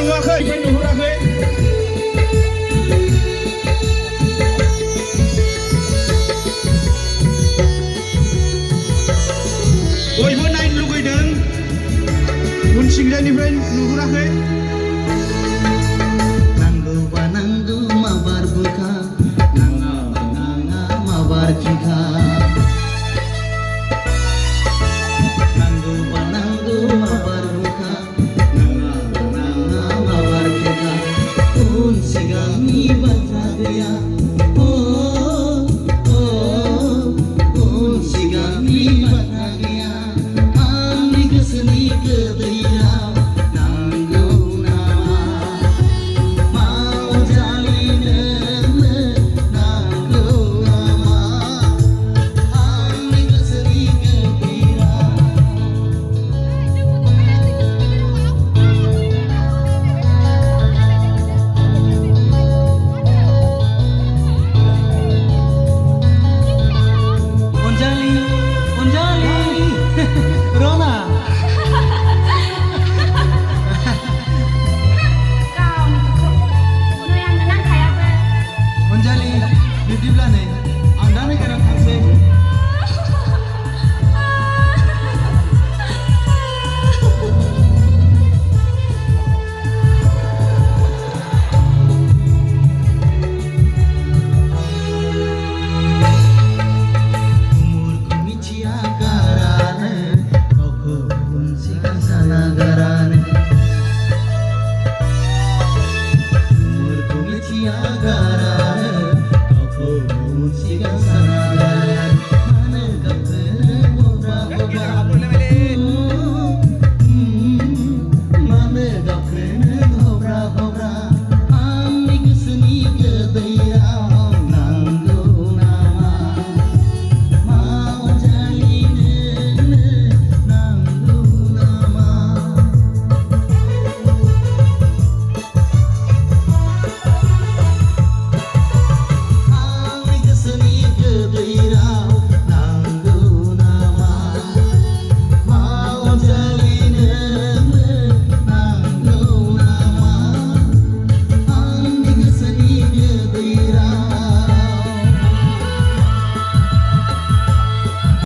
नुवाखै नुहुराखै बयबो नायनो लुगैदों उनथिंजायनिफ्राय नुहुराखै नांगौबा नांगौ माबार बुखा नाङाबा नाङा माबार खिखा नांगौबा नांगौ माबार बुखा नाङाबा नाङा माबार खिखा उन सिगांनि बाथ्रा गैया उन सिगांनि बाथ्रा गैया आंनि गोसोनि गोदैया नांगौ नामा मावजालि नोंनो नांगौ नामा आंनि गोसोनि गोदैया Anjali Anjali रना Kau nih yang tenang kayak apa? Anjali बिब्दिब्ला नै